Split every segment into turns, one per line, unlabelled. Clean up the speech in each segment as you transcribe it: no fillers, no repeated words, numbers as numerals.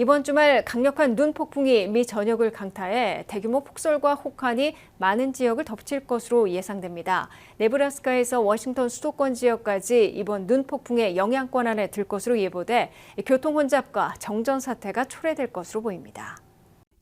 이번 주말 강력한 눈 폭풍이 미 전역을 강타해 대규모 폭설과 혹한이 많은 지역을 덮칠 것으로 예상됩니다. 네브라스카에서 워싱턴 수도권 지역까지 이번 눈 폭풍의 영향권 안에 들 것으로 예보돼 교통 혼잡과 정전 사태가 초래될 것으로 보입니다.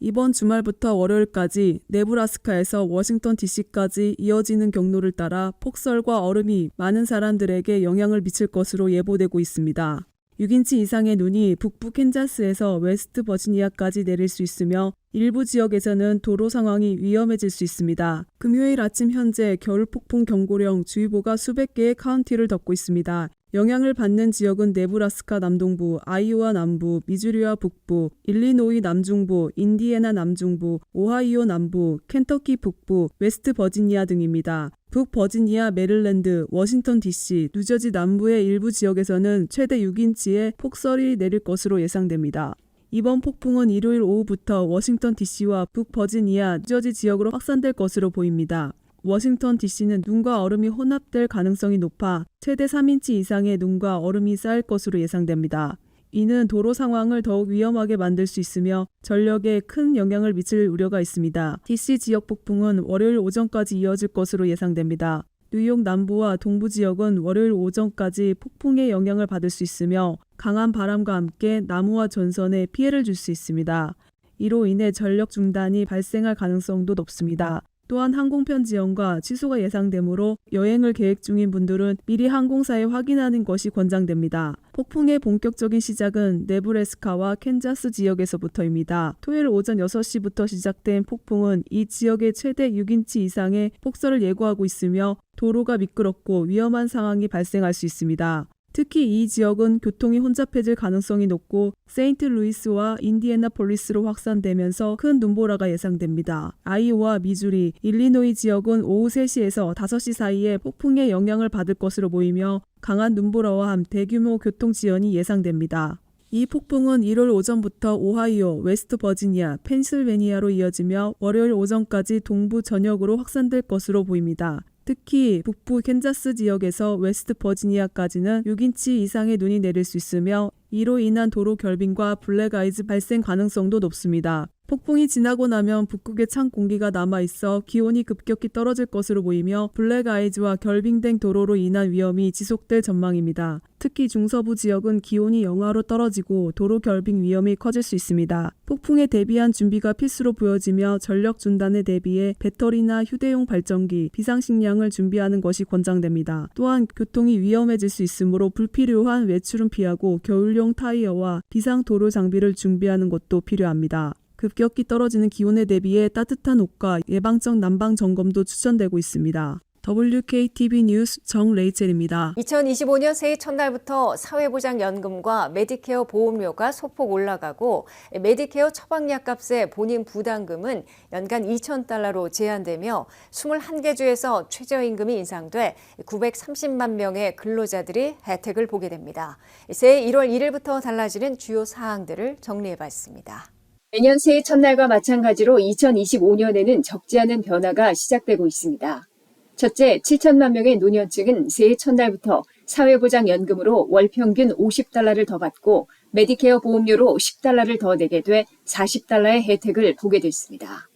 이번 주말부터 월요일까지 네브라스카에서 워싱턴 DC까지 이어지는 경로를 따라 폭설과 얼음이 많은 사람들에게 영향을 미칠 것으로 예보되고 있습니다. 6인치 이상의 눈이 북부 캔자스에서 웨스트 버지니아까지 내릴 수 있으며 일부 지역에서는 도로 상황이 위험해질 수 있습니다. 금요일 아침 현재 겨울폭풍 경고령 주의보가 수백 개의 카운티를 덮고 있습니다. 영향을 받는 지역은 네브라스카 남동부, 아이오와 남부, 미주리와 북부, 일리노이 남중부, 인디애나 남중부, 오하이오 남부, 켄터키 북부, 웨스트 버지니아 등입니다. 북버지니아, 메릴랜드, 워싱턴 DC, 뉴저지 남부의 일부 지역에서는 최대 6인치의 폭설이 내릴 것으로 예상됩니다. 이번 폭풍은 일요일 오후부터 워싱턴 DC와 북버지니아, 뉴저지 지역으로 확산될 것으로 보입니다. 워싱턴 DC는 눈과 얼음이 혼합될 가능성이 높아 최대 3인치 이상의 눈과 얼음이 쌓일 것으로 예상됩니다. 이는 도로 상황을 더욱 위험하게 만들 수 있으며 전력에 큰 영향을 미칠 우려가 있습니다. DC 지역 폭풍은 월요일 오전까지 이어질 것으로 예상됩니다. 뉴욕 남부와 동부 지역은 월요일 오전까지 폭풍의 영향을 받을 수 있으며 강한 바람과 함께 나무와 전선에 피해를 줄 수 있습니다. 이로 인해 전력 중단이 발생할 가능성도 높습니다. 또한 항공편 지연과 취소가 예상되므로 여행을 계획 중인 분들은 미리 항공사에 확인하는 것이 권장됩니다. 폭풍의 본격적인 시작은 네브래스카와 캔자스 지역에서부터입니다. 토요일 오전 6시부터 시작된 폭풍은 이 지역의 최대 6인치 이상의 폭설을 예고하고 있으며 도로가 미끄럽고 위험한 상황이 발생할 수 있습니다. 특히 이 지역은 교통이 혼잡해질 가능성이 높고 세인트루이스와 인디애나폴리스로 확산되면서 큰 눈보라가 예상됩니다. 아이오와 미주리, 일리노이 지역은 오후 3시에서 5시 사이에 폭풍의 영향을 받을 것으로 보이며 강한 눈보라와 함께 대규모 교통 지연이 예상됩니다. 이 폭풍은 일요일 오전부터 오하이오, 웨스트 버지니아, 펜실베니아로 이어지며 월요일 오전까지 동부 전역으로 확산될 것으로 보입니다. 특히 북부 캔자스 지역에서 웨스트 버지니아까지는 6인치 이상의 눈이 내릴 수 있으며 이로 인한 도로 결빙과 블랙아이즈 발생 가능성도 높습니다. 폭풍이 지나고 나면 북극의 찬 공기가 남아있어 기온이 급격히 떨어질 것으로 보이며 블랙아이즈와 결빙된 도로로 인한 위험이 지속될 전망입니다. 특히 중서부 지역은 기온이 영하로 떨어지고 도로 결빙 위험이 커질 수 있습니다. 폭풍에 대비한 준비가 필수로 보여지며 전력 중단에 대비해 배터리나 휴대용 발전기, 비상식량을 준비하는 것이 권장됩니다. 또한 교통이 위험해질 수 있으므로 불필요한 외출은 피하고 겨울용 타이어와 비상 도로 장비를 준비하는 것도 필요합니다. 급격히 떨어지는 기온에 대비해 따뜻한 옷과 예방적 난방 점검도 추천되고 있습니다. WKTV 뉴스 정레이첼입니다.
2025년 새해 첫날부터 사회보장연금과 메디케어 보험료가 소폭 올라가고 메디케어 처방약 값의 본인 부담금은 연간 $2,000로 제한되며 21개 주에서 최저임금이 인상돼 930만 명의 근로자들이 혜택을 보게 됩니다. 새해 1월 1일부터 달라지는 주요 사항들을 정리해봤습니다.
매년 새해 첫날과 마찬가지로 2025년에는 적지 않은 변화가 시작되고 있습니다. 첫째, 7천만 명의 노년층은 새해 첫날부터 사회보장연금으로 월 평균 $50를 더 받고 메디케어 보험료로 $10를 더 내게 돼 $40의 혜택을 보게 됐습니다.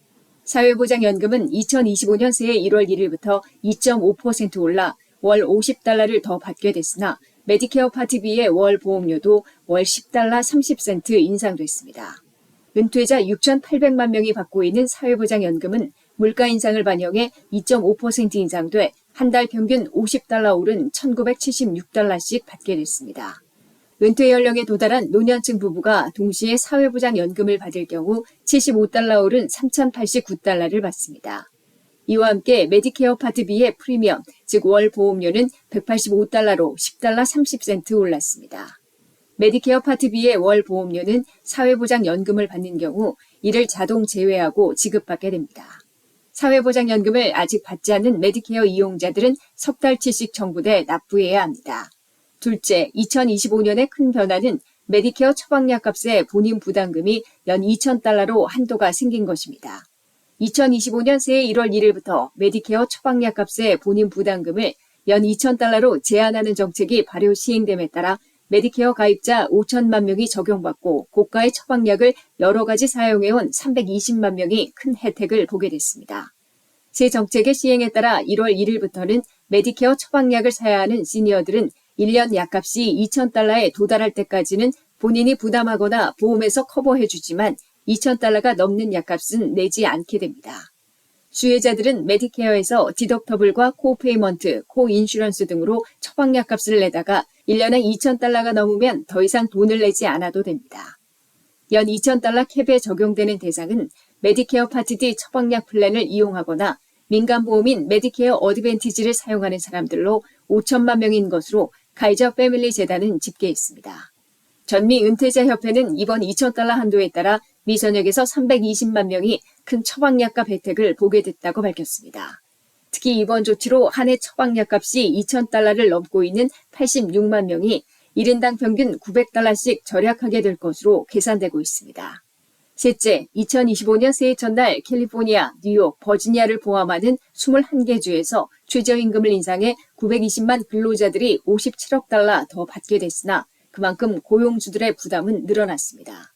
사회보장연금은 2025년 새해 1월 1일부터 2.5% 올라 월 $50를 더 받게 됐으나 메디케어 파트 B의 월 보험료도 월 $10 30센트 인상됐습니다. 은퇴자 6,800만 명이 받고 있는 사회보장연금은 물가 인상을 반영해 2.5% 인상돼 한 달 평균 $50 오른 $1,976씩 받게 됐습니다. 은퇴 연령에 도달한 노년층 부부가 동시에 사회보장연금을 받을 경우 $75 오른 $3,089를 받습니다. 이와 함께 메디케어 파트 B의 프리미엄, 즉 월 보험료는 $185로 $10 30센트 올랐습니다. 메디케어 파트 B의 월 보험료는 사회보장연금을 받는 경우 이를 자동 제외하고 지급받게 됩니다. 사회보장연금을 아직 받지 않은 메디케어 이용자들은 석 달치씩 정부에 납부해야 합니다. 둘째, 2025년의 큰 변화는 메디케어 처방약 값의 본인 부담금이 연 2,000달러로 한도가 생긴 것입니다. 2025년 새해 1월 1일부터 메디케어 처방약 값의 본인 부담금을 연 2,000달러로 제한하는 정책이 발효 시행됨에 따라 메디케어 가입자 5천만 명이 적용받고 고가의 처방약을 여러 가지 사용해온 320만 명이 큰 혜택을 보게 됐습니다. 새 정책의 시행에 따라 1월 1일부터는 메디케어 처방약을 사야 하는 시니어들은 1년 약값이 2,000달러에 도달할 때까지는 본인이 부담하거나 보험에서 커버해주지만 2,000달러가 넘는 약값은 내지 않게 됩니다. 수혜자들은 메디케어에서 디덕터블과 코페이먼트, 코인슈런스 등으로 처방약 값을 내다가 1년에 2,000달러가 넘으면 더 이상 돈을 내지 않아도 됩니다. 연 2,000달러 캡에 적용되는 대상은 메디케어 파트 D 처방약 플랜을 이용하거나 민간보험인 메디케어 어드밴티지를 사용하는 사람들로 5천만 명인 것으로 카이저 패밀리 재단은 집계했습니다. 전미 은퇴자 협회는 이번 2,000달러 한도에 따라 미선역에서 320만 명이 큰 처방약값 혜택을 보게 됐다고 밝혔습니다. 특히 이번 조치로 한 해 처방약값이 2,000달러를 넘고 있는 86만 명이 1인당 평균 900달러씩 절약하게 될 것으로 계산되고 있습니다. 셋째, 2025년 새해 첫날 캘리포니아, 뉴욕, 버지니아를 포함하는 21개 주에서 최저임금을 인상해 920만 근로자들이 57억 달러 더 받게 됐으나 그만큼 고용주들의 부담은 늘어났습니다.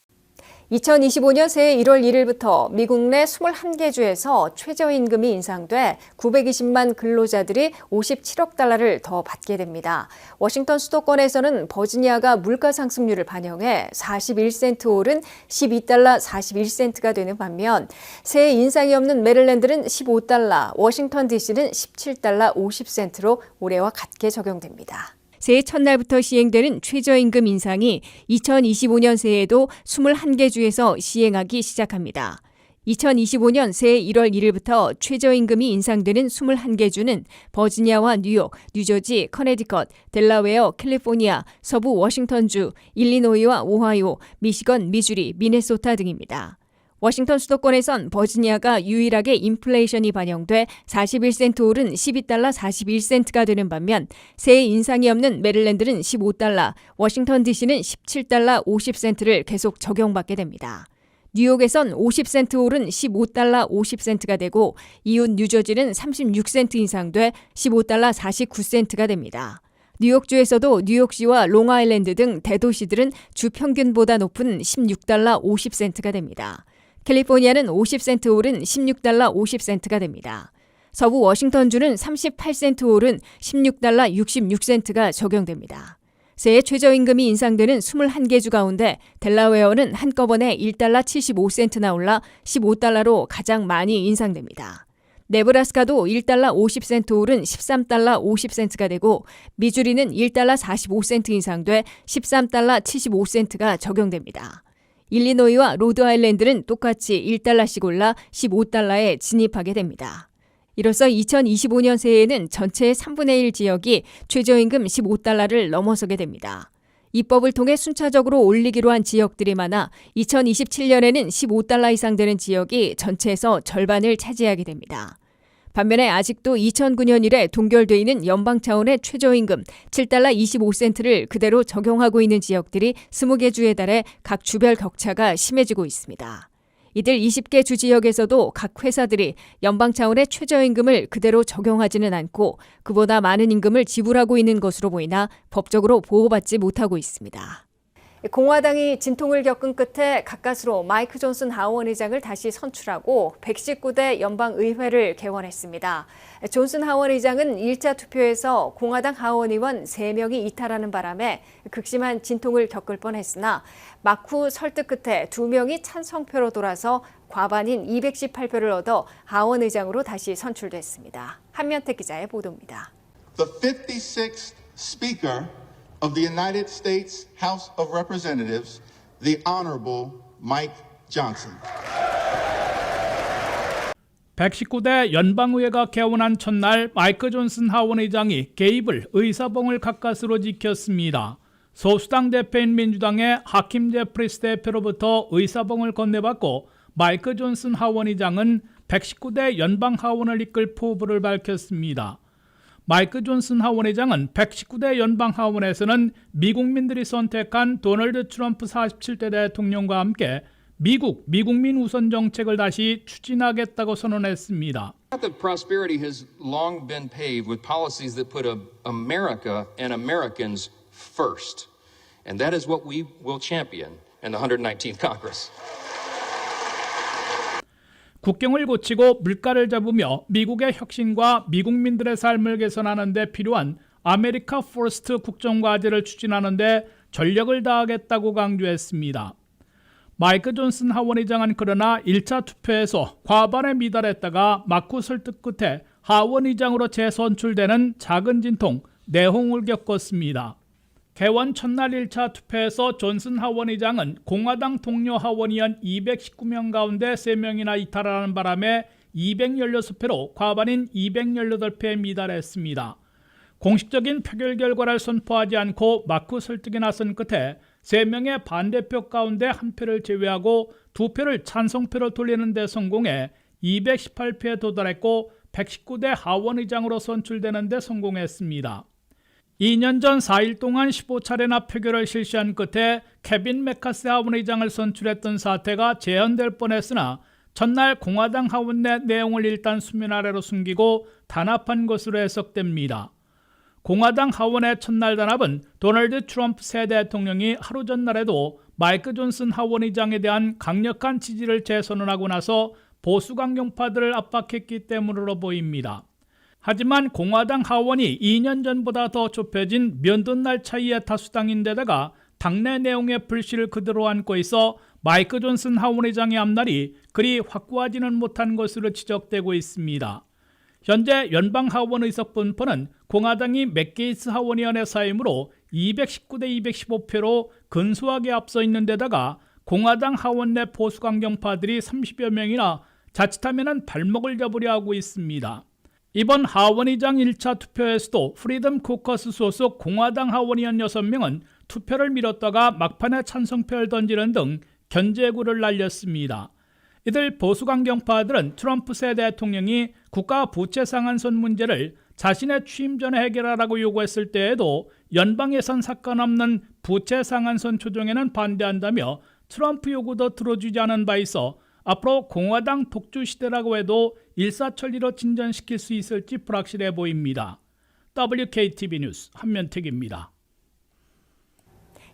2025년 새해 1월 1일부터 미국 내 21개 주에서 최저임금이 인상돼 920만 근로자들이 57억 달러를 더 받게 됩니다. 워싱턴 수도권에서는 버지니아가 물가 상승률을 반영해 41센트 오른 12달러 41센트가 되는 반면 새해 인상이 없는 메릴랜드는 15달러, 워싱턴 DC는 17달러 50센트로 올해와 같게 적용됩니다. 새해 첫날부터 시행되는 최저임금 인상이 2025년 새해에도 21개 주에서 시행하기 시작합니다. 2025년 새해 1월 1일부터 최저임금이 인상되는 21개 주는 버지니아와 뉴욕, 뉴저지, 커네디컷, 델라웨어, 캘리포니아, 서부 워싱턴주, 일리노이와 오하이오, 미시건, 미주리, 미네소타 등입니다. 워싱턴 수도권에선 버지니아가 유일하게 인플레이션이 반영돼 41센트 오른 12달러 41센트가 되는 반면 새해 인상이 없는 메릴랜드는 15달러, 워싱턴 DC는 17달러 50센트를 계속 적용받게 됩니다. 뉴욕에선 50센트 오른 15달러 50센트가 되고 이웃 뉴저지는 36센트 인상돼 15달러 49센트가 됩니다. 뉴욕주에서도 뉴욕시와 롱아일랜드 등 대도시들은 주 평균보다 높은 16달러 50센트가 됩니다. 캘리포니아는 50센트 오른 16달러 50센트가 됩니다. 서부 워싱턴주는 38센트 오른 16달러 66센트가 적용됩니다. 새해 최저임금이 인상되는 21개 주 가운데 델라웨어는 한꺼번에 1달러 75센트나 올라 15달러로 가장 많이 인상됩니다. 네브라스카도 1달러 50센트 오른 13달러 50센트가 되고 미주리는 1달러 45센트 인상돼 13달러 75센트가 적용됩니다. 일리노이와 로드아일랜드는 똑같이 1달러씩 올라 15달러에 진입하게 됩니다. 이로써 2025년 새해에는 전체의 3분의 1 지역이 최저임금 15달러를 넘어서게 됩니다. 입법을 통해 순차적으로 올리기로 한 지역들이 많아 2027년에는 15달러 이상 되는 지역이 전체에서 절반을 차지하게 됩니다. 반면에 아직도 2009년 이래 동결돼 있는 연방 차원의 최저임금 7달러 25센트를 그대로 적용하고 있는 지역들이 20개 주에 달해 각 주별 격차가 심해지고 있습니다. 이들 20개 주 지역에서도 각 회사들이 연방 차원의 최저임금을 그대로 적용하지는 않고 그보다 많은 임금을 지불하고 있는 것으로 보이나 법적으로 보호받지 못하고 있습니다. 공화당이 진통을 겪은 끝에 가까스로 마이크 존슨 하원 의장을 다시 선출하고 119대 연방의회를 개원했습니다. 존슨 하원 의장은 1차 투표에서 공화당 하원 의원 3명이 이탈하는 바람에 극심한 진통을 겪을 뻔했으나 막후 설득 끝에 2명이 찬성표로 돌아서 과반인 218표를 얻어 하원 의장으로 다시 선출됐습니다. 한면택 기자의 보도입니다.
The 56th Speaker of the United States House of Representatives, the Honorable Mike Johnson.
119대 연방의회가 개원한 첫날 마이크 존슨 하원 의장이 개입을 의사봉을 가까스로 지켰습니다. 소수당 대표인 민주당의 하킴 제프리스 대표로부터 의사봉을 건네받고 마이크 존슨 하원 의장은 119대 연방 하원을 이끌 포부를 밝혔습니다. 마이크 존슨 하원의장은 119대 연방 하원에서는 미국민들이 선택한 도널드 트럼프 47대 대통령과 함께 미국민 우선 정책을 다시 추진하겠다고 선언했습니다.
The path of prosperity has long been paved with policies that put America and Americans first. And that is what we will champion in the 119th Congress.
국경을 고치고 물가를 잡으며 미국의 혁신과 미국민들의 삶을 개선하는 데 필요한 아메리카 퍼스트 국정과제를 추진하는 데 전력을 다하겠다고 강조했습니다. 마이크 존슨 하원의장은 그러나 1차 투표에서 과반에 미달했다가 막후 설득 끝에 하원의장으로 재선출되는 작은 진통, 내홍을 겪었습니다. 개원 첫날 1차 투표에서 존슨 하원의장은 공화당 동료 하원의원 219명 가운데 3명이나 이탈하는 바람에 216표로 과반인 218표에 미달했습니다. 공식적인 표결 결과를 선포하지 않고 막후 설득에 나선 끝에 3명의 반대표 가운데 1표를 제외하고 2표를 찬성표로 돌리는 데 성공해 218표에 도달했고 119대 하원의장으로 선출되는 데 성공했습니다. 2년 전 4일 동안 15차례나 표결을 실시한 끝에 케빈 맥카시 하원의장을 선출했던 사태가 재현될 뻔했으나 첫날 공화당 하원 내 내용을 일단 수면 아래로 숨기고 단합한 것으로 해석됩니다. 공화당 하원의 첫날 단합은 도널드 트럼프 새 대통령이 하루 전날에도 마이크 존슨 하원의장에 대한 강력한 지지를 재선언하고 나서 보수 강경파들을 압박했기 때문으로 보입니다. 하지만 공화당 하원이 2년 전보다 더 좁혀진 면도날 차이의 다수당인데다가 당내 내용의 불씨를 그대로 안고 있어 마이크 존슨 하원의장의 앞날이 그리 확고하지는 못한 것으로 지적되고 있습니다. 현재 연방 하원 의석 분포는 공화당이 맥게이츠 하원의원의 사임으로 219대 215표로 근소하게 앞서 있는 데다가 공화당 하원 내 보수 강경파들이 30여 명이나 자칫하면 발목을 잡으려 하고 있습니다. 이번 하원의장 1차 투표에서도 프리덤 코커스 소속 공화당 하원의원 6명은 투표를 미뤘다가 막판에 찬성표를 던지는 등 견제구를 날렸습니다. 이들 보수 강경파들은 트럼프 새 대통령이 국가 부채 상한선 문제를 자신의 취임 전에 해결하라고 요구했을 때에도 연방 예산 사건 없는 부채 상한선 조정에는 반대한다며 트럼프 요구도 들어주지 않은 바 있어 앞으로 공화당 독주 시대라고 해도 일사천리로 진전시킬 수 있을지 불확실해 보입니다. WKTV 뉴스 한면택입니다.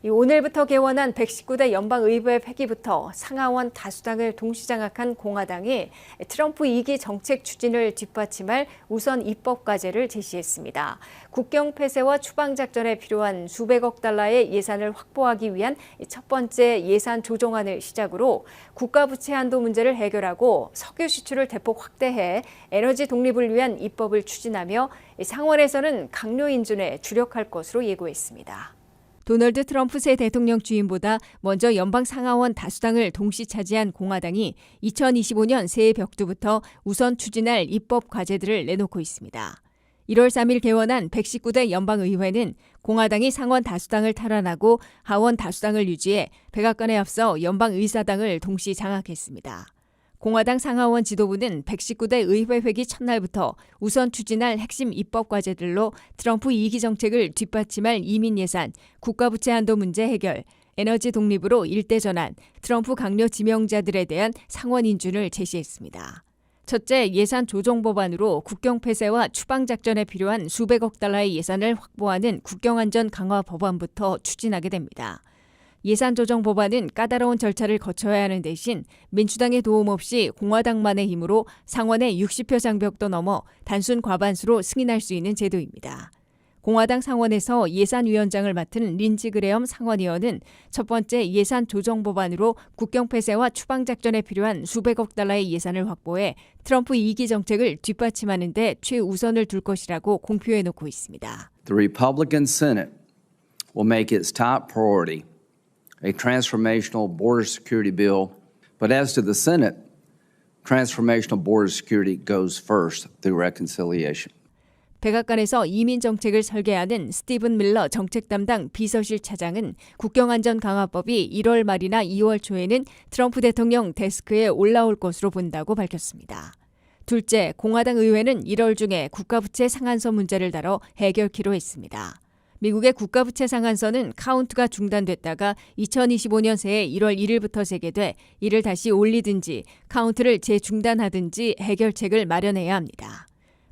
오늘부터 개원한 119대 연방의회 회기부터 상하원 다수당을 동시장악한 공화당이 트럼프 2기 정책 추진을 뒷받침할 우선 입법 과제를 제시했습니다. 국경 폐쇄와 추방작전에 필요한 수백억 달러의 예산을 확보하기 위한 첫 번째 예산 조정안을 시작으로 국가부채 한도 문제를 해결하고 석유 수출을 대폭 확대해 에너지 독립을 위한 입법을 추진하며 상원에서는 강요 인준에 주력할 것으로 예고했습니다. 도널드 트럼프 새 대통령 취임보다 먼저 연방 상하원 다수당을 동시 차지한 공화당이 2025년 새해 벽두부터 우선 추진할 입법 과제들을 내놓고 있습니다. 1월 3일 개원한 119대 연방의회는 공화당이 상원 다수당을 탈환하고 하원 다수당을 유지해 백악관에 앞서 연방의사당을 동시 장악했습니다. 공화당 상하원 지도부는 119대 의회 회기 첫날부터 우선 추진할 핵심 입법 과제들로 트럼프 2기 정책을 뒷받침할 이민 예산, 국가부채 한도 문제 해결, 에너지 독립으로 일대 전환, 트럼프 강력 지명자들에 대한 상원 인준을 제시했습니다. 첫째, 예산 조정 법안으로 국경 폐쇄와 추방 작전에 필요한 수백억 달러의 예산을 확보하는 국경안전 강화 법안부터 추진하게 됩니다. 예산 조정 법안은 까다로운 절차를 거쳐야 하는 대신 민주당의 도움 없이 공화당만의 힘으로 상원의 60표 장벽도 넘어 단순 과반수로 승인할 수 있는 제도입니다. 공화당 상원에서 예산위원장을 맡은 린지 그레엄 상원의원은 첫 번째 예산 조정 법안으로 국경 폐쇄와 추방 작전에 필요한 수백억 달러의 예산을 확보해 트럼프 2기 정책을 뒷받침하는 데 최우선을 둘 것이라고 공표해 놓고 있습니다.
The Republican Senate will make its top priority a transformational border security bill, but as to the Senate, transformational border security goes first through reconciliation.
백악관에서 이민 정책을 설계하는 스티븐 밀러 정책 담당 비서실 차장은 국경안전 강화법이 1월 말이나 2월 초에는 트럼프 대통령 데스크에 올라올 것으로 본다고 밝혔습니다. 둘째, 공화당 의회는 1월 중에 국가부채 상한선 문제를 다뤄 해결키로 했습니다. 미국의 국가부채 상한선은 카운트가 중단됐다가 2025년 새해 1월 1일부터 재개돼 이를 다시 올리든지 카운트를 재중단하든지 해결책을 마련해야 합니다.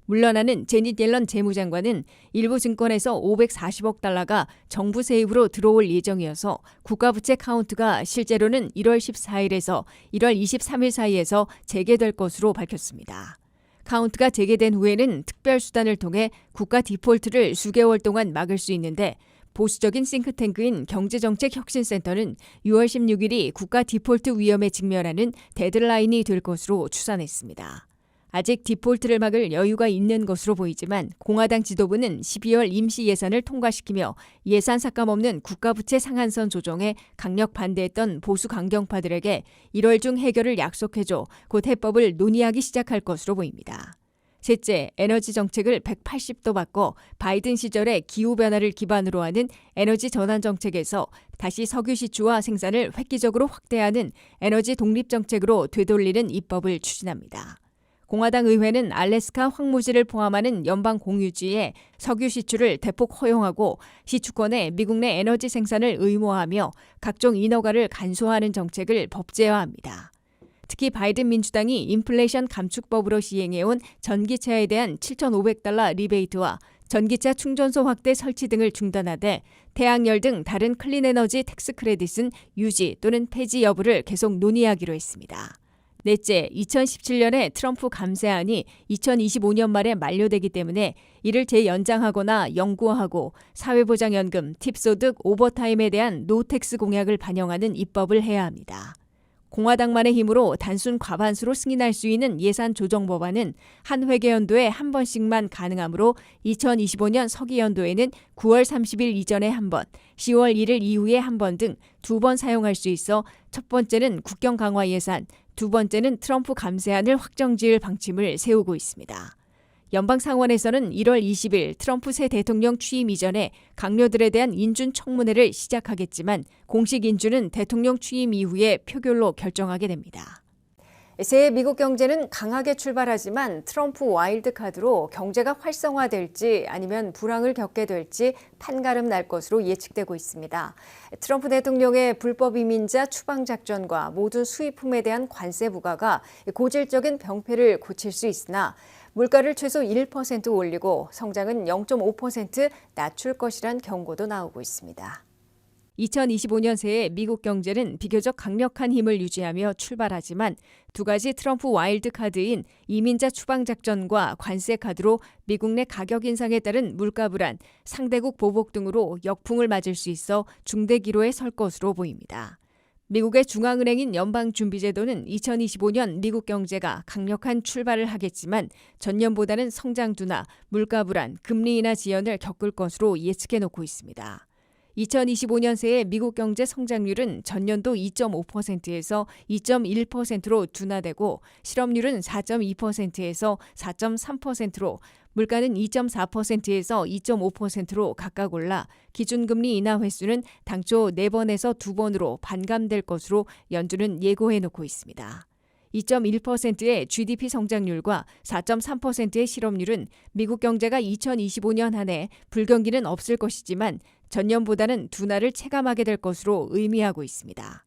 물러나는 제닛 옐런 재무장관은 일부 증권에서 540억 달러가 정부 세입으로 들어올 예정이어서 국가부채 카운트가 실제로는 1월 14일에서 1월 23일 사이에서 재개될 것으로 밝혔습니다. 카운트가 재개된 후에는 특별수단을 통해 국가 디폴트를 수개월 동안 막을 수 있는데 보수적인 싱크탱크인 경제정책혁신센터는 6월 16일이 국가 디폴트 위험에 직면하는 데드라인이 될 것으로 추산했습니다. 아직 디폴트를 막을 여유가 있는 것으로 보이지만 공화당 지도부는 12월 임시 예산을 통과시키며 예산 삭감 없는 국가부채 상한선 조정에 강력 반대했던 보수 강경파들에게 1월 중 해결을 약속해줘 곧 해법을 논의하기 시작할 것으로 보입니다. 셋째, 에너지 정책을 180도 바꿔 바이든 시절의 기후변화를 기반으로 하는 에너지 전환 정책에서 다시 석유 시추와 생산을 획기적으로 확대하는 에너지 독립 정책으로 되돌리는 입법을 추진합니다. 공화당 의회는 알래스카 황무지를 포함하는 연방 공유지에 석유 시추를 대폭 허용하고 시추권에 미국 내 에너지 생산을 의무화하며 각종 인허가를 간소화하는 정책을 법제화합니다. 특히 바이든 민주당이 인플레이션 감축법으로 시행해온 전기차에 대한 $7,500 리베이트와 전기차 충전소 확대 설치 등을 중단하되 태양열 등 다른 클린에너지 텍스 크레딧은 유지 또는 폐지 여부를 계속 논의하기로 했습니다. 넷째, 2017년에 트럼프 감세안이 2025년 말에 만료되기 때문에 이를 재연장하거나 영구화하고 사회보장연금, 팁소득, 오버타임에 대한 노텍스 공약을 반영하는 입법을 해야 합니다. 공화당만의 힘으로 단순 과반수로 승인할 수 있는 예산 조정 법안은 한 회계연도에 한 번씩만 가능하므로 2025년 서기연도에는 9월 30일 이전에 한 번, 10월 1일 이후에 한 번 등 2번 사용할 수 있어 첫 번째는 국경 강화 예산, 두 번째는 트럼프 감세안을 확정지을 방침을 세우고 있습니다. 연방 상원에서는 1월 20일 트럼프 새 대통령 취임 이전에 강요들에 대한 인준 청문회를 시작하겠지만 공식 인준은 대통령 취임 이후에 표결로 결정하게 됩니다. 새해 미국 경제는 강하게 출발하지만 트럼프 와일드카드로 경제가 활성화될지 아니면 불황을 겪게 될지 판가름 날 것으로 예측되고 있습니다. 트럼프 대통령의 불법 이민자 추방 작전과 모든 수입품에 대한 관세 부과가 고질적인 병폐를 고칠 수 있으나 물가를 최소 1% 올리고 성장은 0.5% 낮출 것이란 경고도 나오고 있습니다. 2025년 새해 미국 경제는 비교적 강력한 힘을 유지하며 출발하지만 두 가지 트럼프 와일드카드인 이민자 추방 작전과 관세 카드로 미국 내 가격 인상에 따른 물가 불안, 상대국 보복 등으로 역풍을 맞을 수 있어 중대 기로에 설 것으로 보입니다. 미국의 중앙은행인 연방준비제도는 2025년 미국 경제가 강력한 출발을 하겠지만 전년보다는 성장 둔화, 물가 불안, 금리 인하 지연을 겪을 것으로 예측해 놓고 있습니다. 2025년 새해 미국 경제 성장률은 전년도 2.5%에서 2.1%로 둔화되고 실업률은 4.2%에서 4.3%로 물가는 2.4%에서 2.5%로 각각 올라 기준금리 인하 횟수는 당초 4번에서 2번으로 반감될 것으로 연준은 예고해 놓고 있습니다. 2.1%의 GDP 성장률과 4.3%의 실업률은 미국 경제가 2025년 한 해 불경기는 없을 것이지만 전년보다는 둔화를 체감하게 될 것으로 의미하고 있습니다.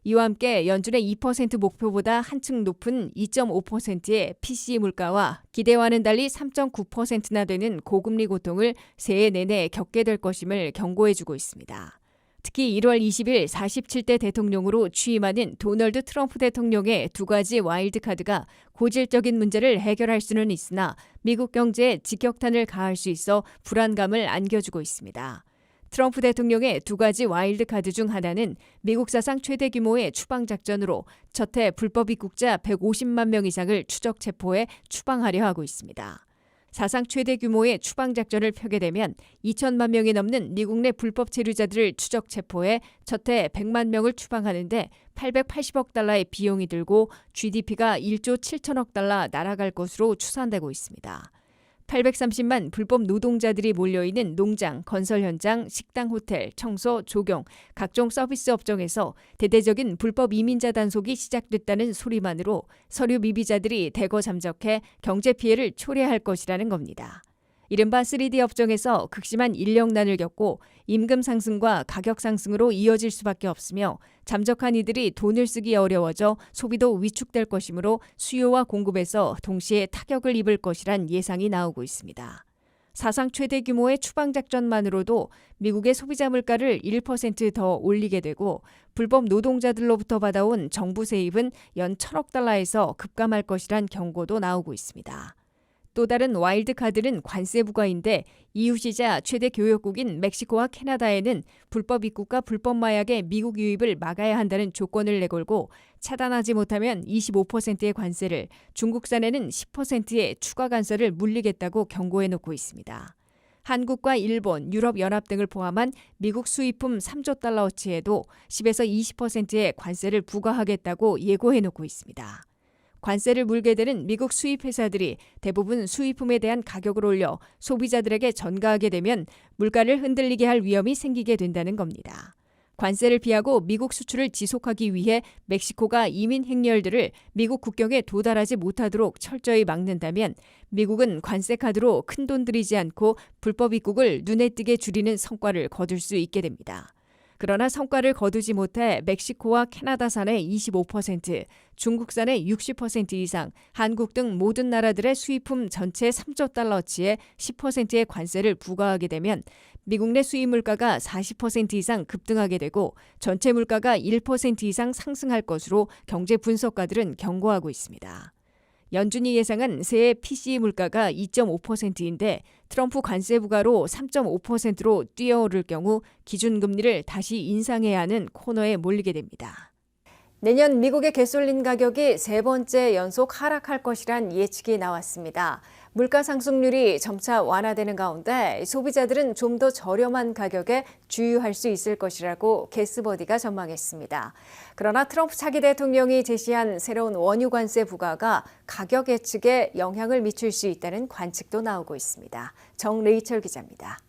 이와 함께 연준의 2% 목표보다 한층 높은 2.5%의 PCE 물가와 기대와는 달리 3.9%나 되는 고금리 고통을 새해 내내 겪게 될 것임을 경고해주고 있습니다. 특히 1월 20일 47대 대통령으로 취임하는 도널드 트럼프 대통령의 두 가지 와일드카드가 고질적인 문제를 해결할 수는 있으나 미국 경제에 직격탄을 가할 수 있어 불안감을 안겨주고 있습니다. 트럼프 대통령의 두 가지 와일드카드 중 하나는 미국 사상 최대 규모의 추방 작전으로 첫해 불법 입국자 150만 명 이상을 추적 체포해 추방하려 하고 있습니다. 사상 최대 규모의 추방 작전을 펴게 되면 2천만 명이 넘는 미국 내 불법 체류자들을 추적 체포해 첫해 100만 명을 추방하는데 880억 달러의 비용이 들고 GDP가 1조 7천억 달러 날아갈 것으로 추산되고 있습니다. 830만 불법 노동자들이 몰려있는 농장, 건설 현장, 식당, 호텔, 청소, 조경, 각종 서비스 업종에서 대대적인 불법 이민자 단속이 시작됐다는 소리만으로 서류 미비자들이 대거 잠적해 경제 피해를 초래할 것이라는 겁니다. 이른바 3D 업종에서 극심한 인력난을 겪고 임금 상승과 가격 상승으로 이어질 수밖에 없으며 잠적한 이들이 돈을 쓰기 어려워져 소비도 위축될 것이므로 수요와 공급에서 동시에 타격을 입을 것이란 예상이 나오고 있습니다. 사상 최대 규모의 추방작전만으로도 미국의 소비자 물가를 1% 더 올리게 되고 불법 노동자들로부터 받아온 정부 세입은 연 1,000억 달러에서 급감할 것이란 경고도 나오고 있습니다. 또 다른 와일드카드는 관세 부과인데 이웃이자 최대 교역국인 멕시코와 캐나다에는 불법 입국과 불법 마약의 미국 유입을 막아야 한다는 조건을 내걸고 차단하지 못하면 25%의 관세를, 중국산에는 10%의 추가 관세를 물리겠다고 경고해놓고 있습니다. 한국과 일본, 유럽연합 등을 포함한 미국 수입품 3조 달러어치에도 10에서 20%의 관세를 부과하겠다고 예고해놓고 있습니다. 관세를 물게 되는 미국 수입 회사들이 대부분 수입품에 대한 가격을 올려 소비자들에게 전가하게 되면 물가를 흔들리게 할 위험이 생기게 된다는 겁니다. 관세를 피하고 미국 수출을 지속하기 위해 멕시코가 이민 행렬들을 미국 국경에 도달하지 못하도록 철저히 막는다면 미국은 관세 카드로 큰돈 들이지 않고 불법 입국을 눈에 띄게 줄이는 성과를 거둘 수 있게 됩니다. 그러나 성과를 거두지 못해 멕시코와 캐나다산의 25%, 중국산의 60% 이상, 한국 등 모든 나라들의 수입품 전체 3조 달러어치의 10%의 관세를 부과하게 되면 미국 내 수입 물가가 40% 이상 급등하게 되고 전체 물가가 1% 이상 상승할 것으로 경제 분석가들은 경고하고 있습니다. 연준이 예상한 새해 PCE 물가가 2.5%인데 트럼프 관세 부과로 3.5%로 뛰어오를 경우 기준금리를 다시 인상해야 하는 코너에 몰리게 됩니다. 내년 미국의 가솔린 가격이 세 번째 연속 하락할 것이란 예측이 나왔습니다. 물가 상승률이 점차 완화되는 가운데 소비자들은 좀 더 저렴한 가격에 주유할 수 있을 것이라고 게스버디가 전망했습니다. 그러나 트럼프 차기 대통령이 제시한 새로운 원유 관세 부과가 가격 예측에 영향을 미칠 수 있다는 관측도 나오고 있습니다. 정레이철 기자입니다.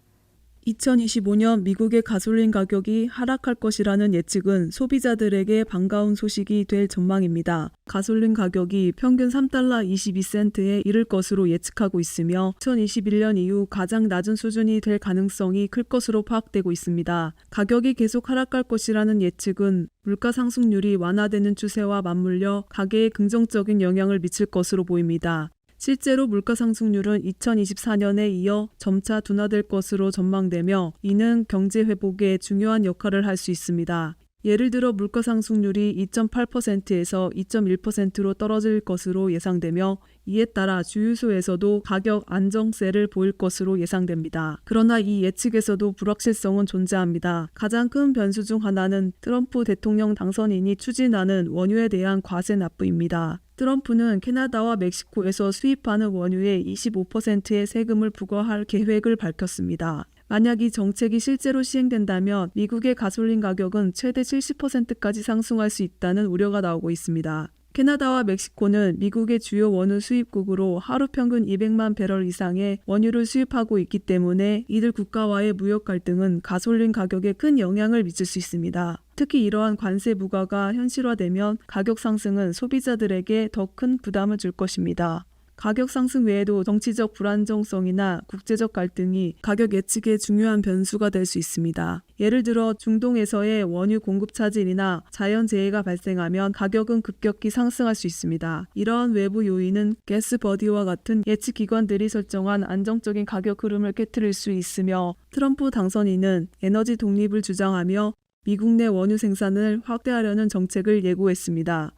2025년 미국의 가솔린 가격이 하락할 것이라는 예측은 소비자들에게 반가운 소식이 될 전망입니다. 가솔린 가격이 평균 3달러 22센트에 이를 것으로 예측하고 있으며 2021년 이후 가장 낮은 수준이 될 가능성이 클 것으로 파악되고 있습니다. 가격이 계속 하락할 것이라는 예측은 물가 상승률이 완화되는 추세와 맞물려 가계에 긍정적인 영향을 미칠 것으로 보입니다. 실제로 물가 상승률은 2024년에 이어 점차 둔화될 것으로 전망되며 이는 경제 회복에 중요한 역할을 할 수 있습니다. 예를 들어 물가 상승률이 2.8%에서 2.1%로 떨어질 것으로 예상되며 이에 따라 주유소에서도 가격 안정세를 보일 것으로 예상됩니다. 그러나 이 예측에서도 불확실성은 존재합니다. 가장 큰 변수 중 하나는 트럼프 대통령 당선인이 추진하는 원유에 대한 과세 납부입니다. 트럼프는 캐나다와 멕시코에서 수입하는 원유에 25%의 세금을 부과할 계획을 밝혔습니다. 만약 이 정책이 실제로 시행된다면 미국의 가솔린 가격은 최대 70%까지 상승할 수 있다는 우려가 나오고 있습니다. 캐나다와 멕시코는 미국의 주요 원유 수입국으로 하루 평균 200만 배럴 이상의 원유를 수입하고 있기 때문에 이들 국가와의 무역 갈등은 가솔린 가격에 큰 영향을 미칠 수 있습니다. 특히 이러한 관세 부과가 현실화되면 가격 상승은 소비자들에게 더 큰 부담을 줄 것입니다. 가격 상승 외에도 정치적 불안정성이나 국제적 갈등이 가격 예측에 중요한 변수가 될 수 있습니다. 예를 들어 중동에서의 원유 공급 차질이나 자연재해가 발생하면 가격은 급격히 상승할 수 있습니다. 이러한 외부 요인은 게스버디와 같은 예측 기관들이 설정한 안정적인 가격 흐름을 깨트릴 수 있으며 트럼프 당선인은 에너지 독립을 주장하며 미국 내 원유 생산을 확대하려는 정책을 예고했습니다.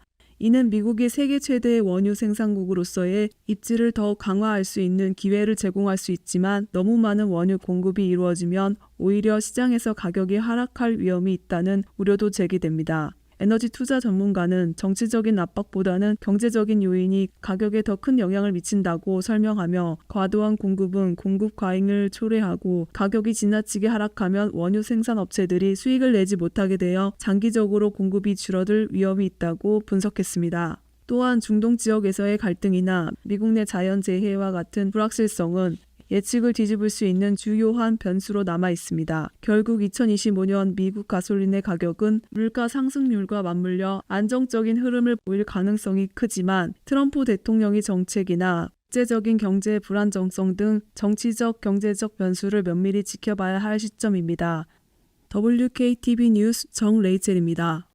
이는 미국이 세계 최대의 원유 생산국으로서의 입지를 더 강화할 수 있는 기회를 제공할 수 있지만 너무 많은 원유 공급이 이루어지면 오히려 시장에서 가격이 하락할 위험이 있다는 우려도 제기됩니다. 에너지 투자 전문가는 정치적인 압박보다는 경제적인 요인이 가격에 더 큰 영향을 미친다고 설명하며 과도한 공급은 공급 과잉을 초래하고 가격이 지나치게 하락하면 원유 생산 업체들이 수익을 내지 못하게 되어 장기적으로 공급이 줄어들 위험이 있다고 분석했습니다. 또한 중동 지역에서의 갈등이나 미국 내 자연재해와 같은 불확실성은 예측을 뒤집을 수 있는 주요한 변수로 남아 있습니다. 결국 2025년 미국 가솔린의 가격은 물가 상승률과 맞물려 안정적인 흐름을 보일 가능성이 크지만 트럼프 대통령의 정책이나 국제적인 경제 불안정성 등 정치적, 경제적 변수를 면밀히 지켜봐야 할 시점입니다. WKTV 뉴스 정레이첼입니다.